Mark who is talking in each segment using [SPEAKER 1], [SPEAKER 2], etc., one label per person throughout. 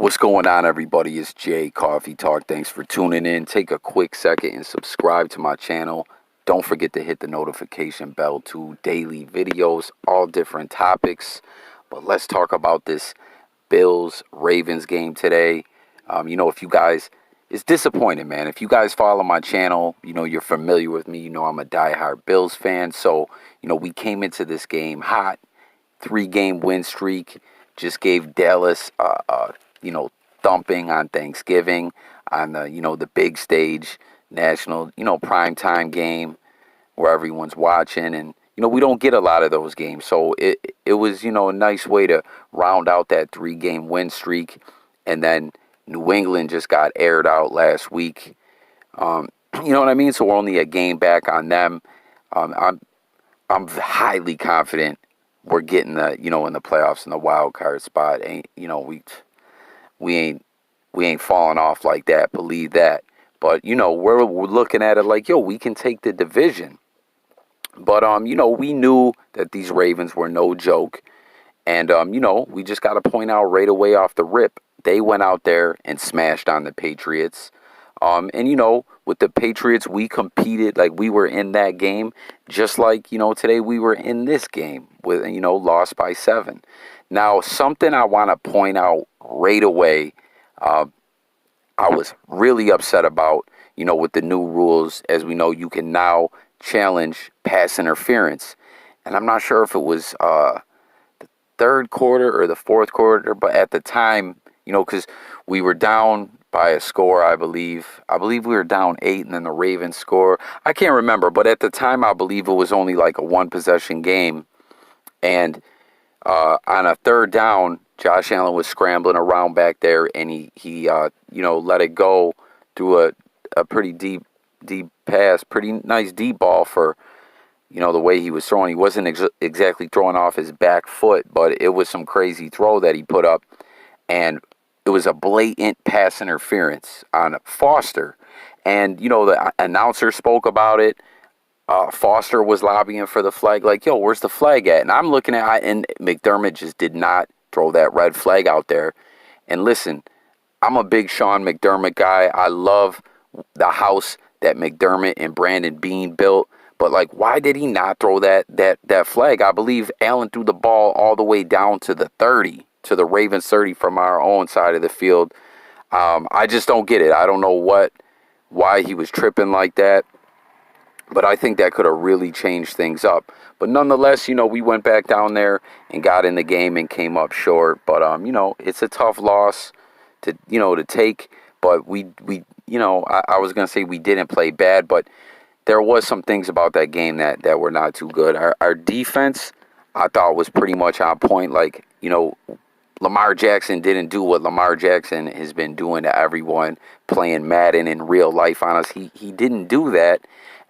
[SPEAKER 1] What's going on, everybody? It's Jay Coffee Talk. Thanks for tuning in. Take a quick second and subscribe to my channel. Don't forget to hit the notification bell too. Daily videos, all different topics. But let's talk about this Bills-Ravens game today. If you guys, it's disappointing, man. If you guys follow my channel, you're familiar with me. I'm a diehard Bills fan. So, we came into this game hot. 3-game win streak. Just gave Dallas thumping on Thanksgiving on the big stage, national, primetime game where everyone's watching. And, we don't get a lot of those games. So it was, a nice way to round out that 3-game win streak. And then New England just got aired out last week. You know what I mean? So we're only a game back on them. I'm highly confident we're getting the, in the playoffs in the wild card spot. We ain't falling off like that. Believe that. But, we're looking at it like, we can take the division. But, we knew that these Ravens were no joke. And, we just got to point out right away off the rip, they went out there and smashed on the Patriots. With the Patriots, we competed like we were in that game, just like, today we were in this game with, lost by 7. Now, something I want to point out right away, I was really upset about, with the new rules. As we know, you can now challenge pass interference. And I'm not sure if it was the third quarter or the fourth quarter, but at the time, because we were down by a score, I believe. I believe we were down 8 and then the Ravens score. I can't remember, but at the time, I believe it was only like a 1-possession game. And on a third down, Josh Allen was scrambling around back there, and he let it go through a pretty deep pass, pretty nice deep ball for, the way he was throwing. He wasn't exactly throwing off his back foot, but it was some crazy throw that he put up, and it was a blatant pass interference on Foster. And, the announcer spoke about it. Foster was lobbying for the flag, like, where's the flag at? And I'm looking at, and McDermott just did not throw that red flag out there. And listen, I'm a big Sean McDermott guy. I love the house that McDermott and Brandon Beane built. But, like, why did he not throw that flag? I believe Allen threw the ball all the way down to the 30, to the Ravens 30 from our own side of the field. I just don't get it. I don't know why he was tripping like that. But I think that could have really changed things up. But nonetheless, we went back down there and got in the game and came up short. But, it's a tough loss to take. But I was going to say we didn't play bad, but there was some things about that game that were not too good. Our defense, I thought, was pretty much on point. Like, Lamar Jackson didn't do what Lamar Jackson has been doing to everyone, playing Madden in real life on us. He didn't do that.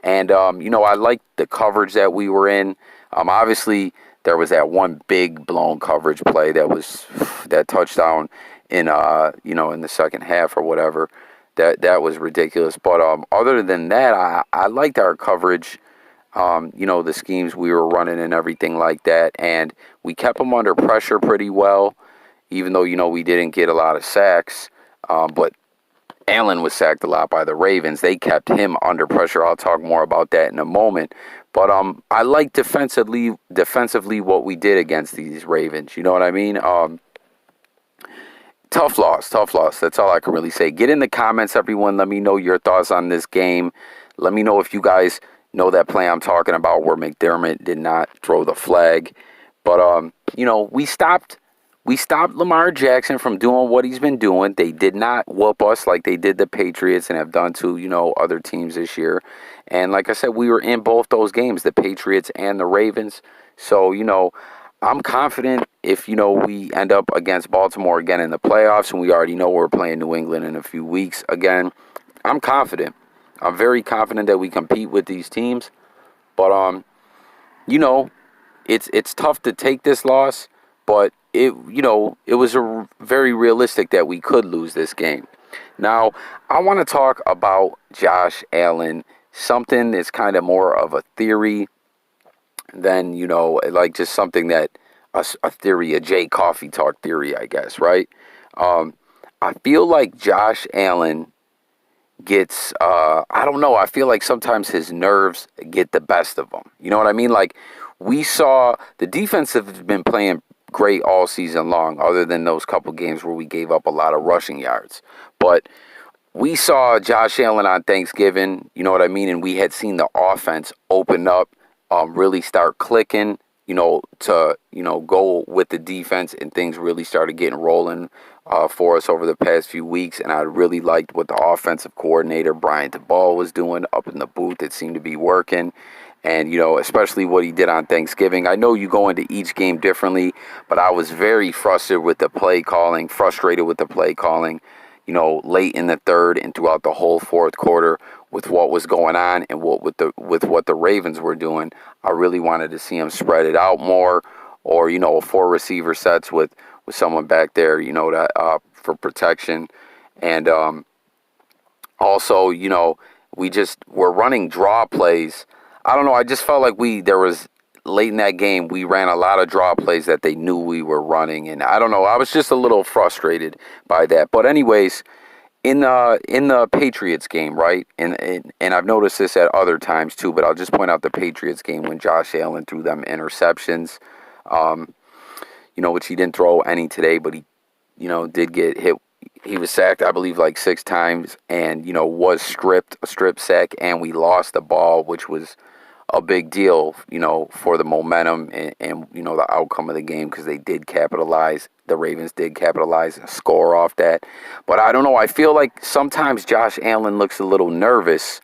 [SPEAKER 1] And, I liked the coverage that we were in. Obviously, there was that one big blown coverage play that was that touchdown in the second half or whatever. That was ridiculous. But other than that, I liked our coverage, the schemes we were running and everything like that. And we kept them under pressure pretty well, even though, we didn't get a lot of sacks. But Allen was sacked a lot by the Ravens. They kept him under pressure. I'll talk more about that in a moment. But I like defensively what we did against these Ravens. You know what I mean? Tough loss. That's all I can really say. Get in the comments, everyone. Let me know your thoughts on this game. Let me know if you guys know that play I'm talking about where McDermott did not throw the flag. But, we stopped Lamar Jackson from doing what he's been doing. They did not whoop us like they did the Patriots and have done to, other teams this year. And like I said, we were in both those games, the Patriots and the Ravens. So, I'm confident if, we end up against Baltimore again in the playoffs, and we already know we're playing New England in a few weeks again. I'm confident. I'm very confident that we compete with these teams. But, it's tough to take this loss, but it was very realistic that we could lose this game. Now, I want to talk about Josh Allen, something that's kind of more of a theory than, like just something that, a theory, a Jay Coffee Talk theory, I guess, right? I feel like Josh Allen gets, I don't know, I feel like sometimes his nerves get the best of him. You know what I mean? Like, we saw the defense have been playing great all season long, other than those couple games where we gave up a lot of rushing yards. But we saw Josh Allen on Thanksgiving, you know what I mean? And we had seen the offense open up, really start clicking, to, go with the defense, and things really started getting rolling for us over the past few weeks. And I really liked what the offensive coordinator, Brian DeBall, was doing up in the booth. It seemed to be working. And, especially what he did on Thanksgiving. I know you go into each game differently, but I was very frustrated with the play calling, late in the third and throughout the whole fourth quarter with what was going on and with what the Ravens were doing. I really wanted to see them spread it out more, or 4 receiver sets with someone back there, for protection. And also, we're running draw plays. I don't know. I just felt like late in that game, we ran a lot of draw plays that they knew we were running. And I don't know. I was just a little frustrated by that. But anyways, in the Patriots game, right? And I've noticed this at other times too, but I'll just point out the Patriots game when Josh Allen threw them interceptions, which he didn't throw any today, but he, did get hit. He was sacked, I believe, like 6 times, and, was a strip sack, and we lost the ball, which was a big deal, for the momentum and the outcome of the game, because they did capitalize. The Ravens did capitalize and score off that. But I don't know. I feel like sometimes Josh Allen looks a little nervous,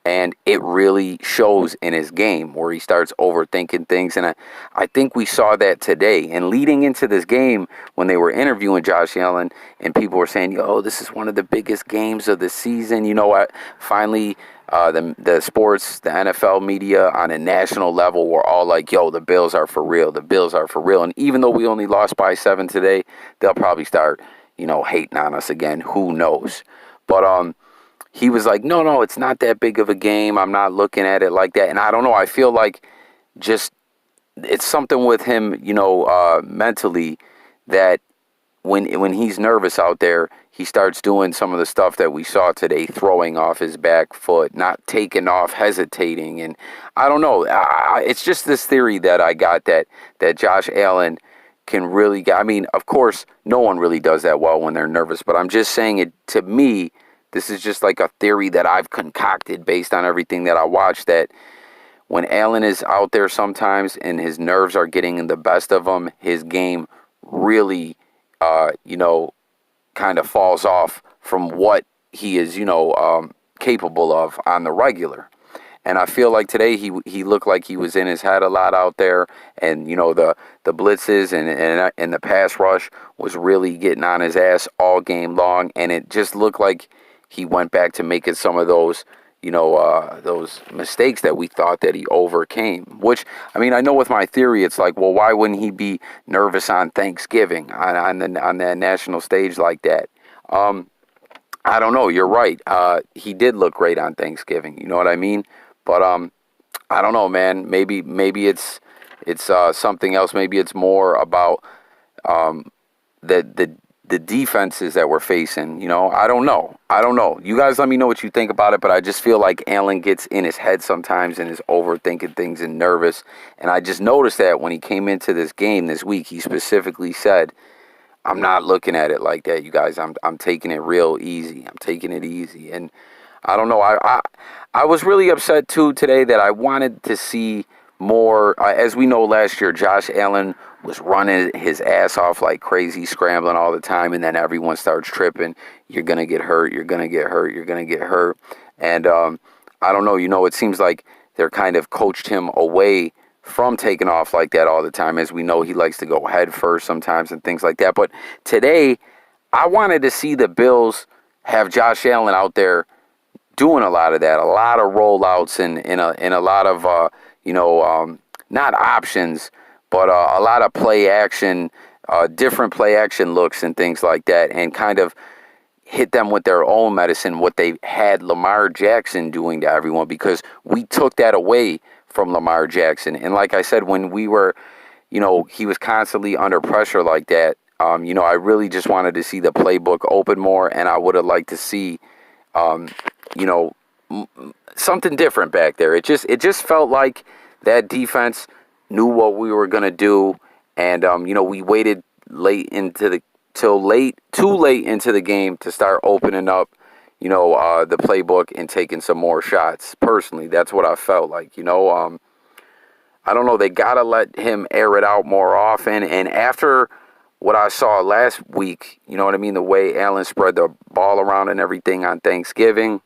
[SPEAKER 1] and it really shows in his game where he starts overthinking things. And I think we saw that today. And leading into this game, when they were interviewing Josh Allen and people were saying, this is one of the biggest games of the season. Finally, the sports, the NFL media on a national level were all like, the Bills are for real. The Bills are for real. And even though we only lost by 7 today, they'll probably start, hating on us again. Who knows? But he was like, no, it's not that big of a game. I'm not looking at it like that. And I don't know. I feel like just it's something with him, mentally, that when he's nervous out there, he starts doing some of the stuff that we saw today, throwing off his back foot, not taking off, hesitating. And I don't know. It's just this theory that I got that Josh Allen can really get. I mean, of course, no one really does that well when they're nervous, but I'm just saying it to me. This is just like a theory that I've concocted based on everything that I watched, that when Allen is out there sometimes and his nerves are getting the best of him, his game really, kind of falls off from what he is, capable of on the regular. And I feel like today he looked like he was in his head a lot out there, and the blitzes and the pass rush was really getting on his ass all game long, and it just looked like he went back to making some of those mistakes that we thought that he overcame. Which, I mean, I know with my theory, it's like, well, why wouldn't he be nervous on Thanksgiving on that national stage like that? I don't know. You're right. He did look great on Thanksgiving. You know what I mean? But I don't know, man. Maybe it's something else. Maybe it's more about the defenses that we're facing. I don't know. You guys let me know what you think about it, but I just feel like Allen gets in his head sometimes and is overthinking things and nervous. And I just noticed that when he came into this game this week, he specifically said, I'm not looking at it like that, you guys. I'm taking it real easy. I'm taking it easy. And I don't know. I was really upset too today that I wanted to see more. As we know, last year, Josh Allen was running his ass off like crazy, scrambling all the time, and then everyone starts tripping. You're going to get hurt. You're going to get hurt. You're going to get hurt. And I don't know. It seems like they're kind of coached him away from taking off like that all the time. As we know, he likes to go head first sometimes and things like that. But today, I wanted to see the Bills have Josh Allen out there doing a lot of that, a lot of rollouts and in a lot of not options, but a lot of play action, different play action looks and things like that, and kind of hit them with their own medicine, what they had Lamar Jackson doing to everyone, because we took that away from Lamar Jackson. And like I said, when we were, he was constantly under pressure like that, I really just wanted to see the playbook open more, and I would have liked to see, um, you know, something different back there. It just felt like that defense knew what we were gonna do, and we waited late into the too late into the game to start opening up, the playbook and taking some more shots. Personally, that's what I felt like. I don't know. They gotta let him air it out more often, and after what I saw last week, you know what I mean, the way Allen spread the ball around and everything on Thanksgiving.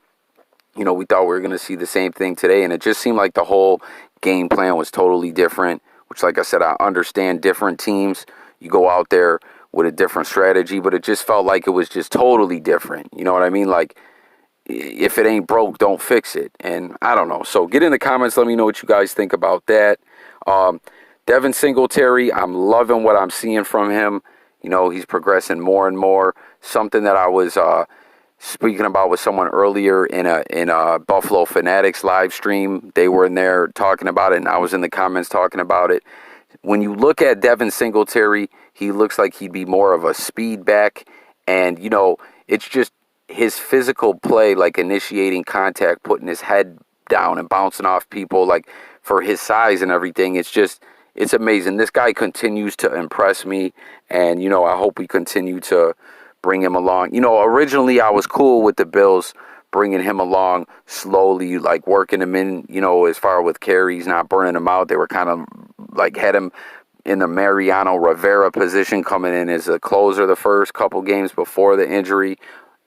[SPEAKER 1] We thought we were going to see the same thing today, and it just seemed like the whole game plan was totally different, which, like I said, I understand different teams. You go out there with a different strategy, but it just felt like it was just totally different. You know what I mean? Like, if it ain't broke, don't fix it. And I don't know. So get in the comments. Let me know what you guys think about that. Devin Singletary, I'm loving what I'm seeing from him. He's progressing more and more. Something that I was speaking about with someone earlier in a Buffalo Fanatics live stream. They were in there talking about it, and I was in the comments talking about it. When you look at Devin Singletary, he looks like he'd be more of a speed back, and it's just his physical play, like initiating contact, putting his head down and bouncing off people, like for his size and everything. It's amazing. This guy continues to impress me, and I hope we continue to bring him along. Originally I was cool with the Bills bringing him along slowly, like working him in, as far with carries, not burning him out. They were kind of like had him in the Mariano Rivera position, coming in as a closer the first couple games before the injury.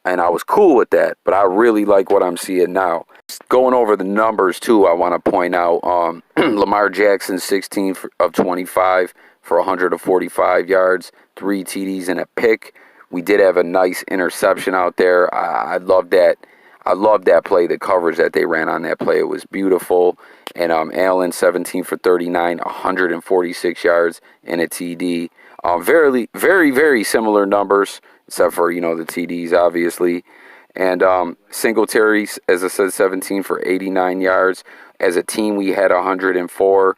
[SPEAKER 1] And I was cool with that, but I really like what I'm seeing now. Going over the numbers, too, I want to point out Lamar Jackson, 16 of 25 for 145 yards, 3 TDs and a pick. We did have a nice interception out there. I love that. I love that play, the coverage that they ran on that play. It was beautiful. And Allen, 17 for 39, 146 yards and a TD. Very, very, very similar numbers, except for, the TDs, obviously. And Singletary, as I said, 17 for 89 yards. As a team, we had 104.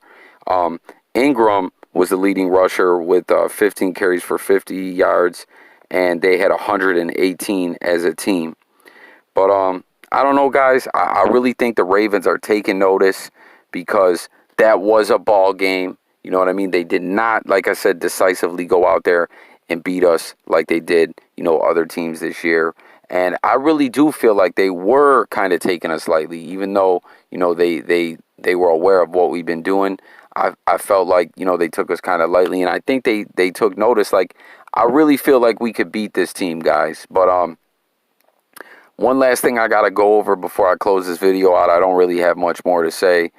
[SPEAKER 1] Ingram was the leading rusher with 15 carries for 50 yards, and they had 118 as a team. But I don't know, guys. I really think the Ravens are taking notice, because that was a ball game. You know what I mean? They did not, like I said, decisively go out there and beat us like they did, other teams this year. And I really do feel like they were kind of taking us lightly, even though, they were aware of what we've been doing. I felt like, they took us kind of lightly, and I think they took notice. Like, I really feel like we could beat this team, guys. But one last thing I got to go over before I close this video out. I don't really have much more to say.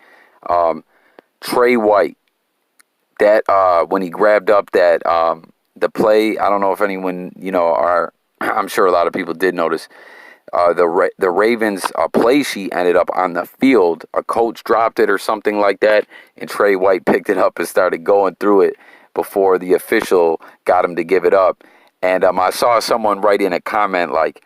[SPEAKER 1] Trey White, that when he grabbed up that the play, I don't know if anyone, I'm sure a lot of people did notice. The Ravens play sheet ended up on the field. A coach dropped it or something like that, and Trey White picked it up and started going through it before the official got him to give it up. And I saw someone write in a comment like,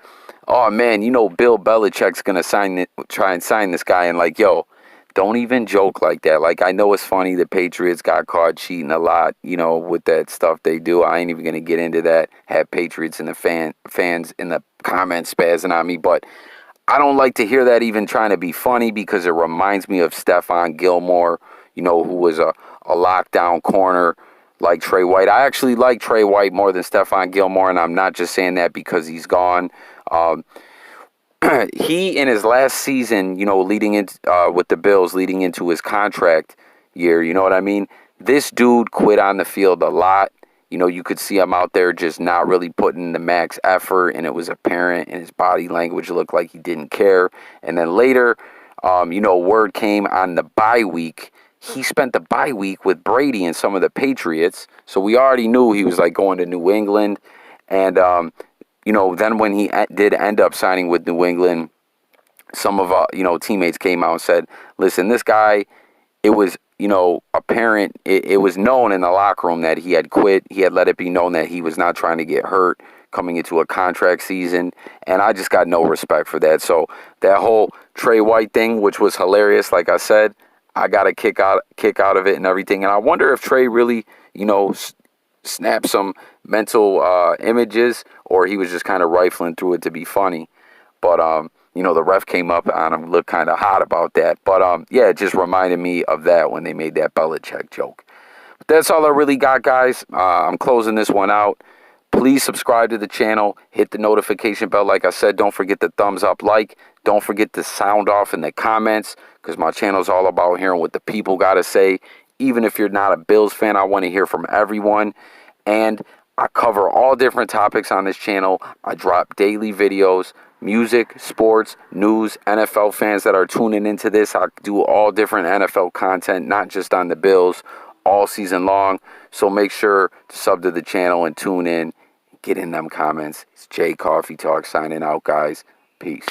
[SPEAKER 1] "Oh man, Bill Belichick's gonna try and sign this guy," and like, yo, don't even joke like that. Like, I know it's funny the Patriots got caught cheating a lot, with that stuff they do. I ain't even going to get into that. Have Patriots and the fans in the comments spazzing on me. But I don't like to hear that even trying to be funny, because it reminds me of Stephon Gilmore, who was a lockdown corner like Trey White. I actually like Trey White more than Stephon Gilmore, and I'm not just saying that because he's gone. He, in his last season, leading in with the Bills, leading into his contract year, you know what I mean? This dude quit on the field a lot. You could see him out there just not really putting the max effort, and it was apparent, and his body language looked like he didn't care. And then later, word came on the bye week. He spent the bye week with Brady and some of the Patriots, so we already knew he was like going to New England. And then when he did end up signing with New England, some of our, teammates came out and said, listen, this guy, it was, apparent, it was known in the locker room that he had quit. He had let it be known that he was not trying to get hurt coming into a contract season. And I just got no respect for that. So that whole Trey White thing, which was hilarious, like I said, I got a kick out of it and everything. And I wonder if Trey really, snap some mental images, or he was just kind of rifling through it to be funny. But you know, the ref came up on him, looked kind of hot about that. But yeah, it just reminded me of that when they made that Belichick joke. But that's all I really got, guys. I'm closing this one out. Please subscribe to the channel. Hit the notification bell. Like I said, don't forget the thumbs up, like. Don't forget to sound off in the comments, because my channel is all about hearing what the people got to say. Even if you're not a Bills fan, I want to hear from everyone. And I cover all different topics on this channel. I drop daily videos, music, sports, news, NFL fans that are tuning into this. I do all different NFL content, not just on the Bills, all season long. So make sure to sub to the channel and tune in. Get in them comments. It's Jay Coffee Talk signing out, guys. Peace.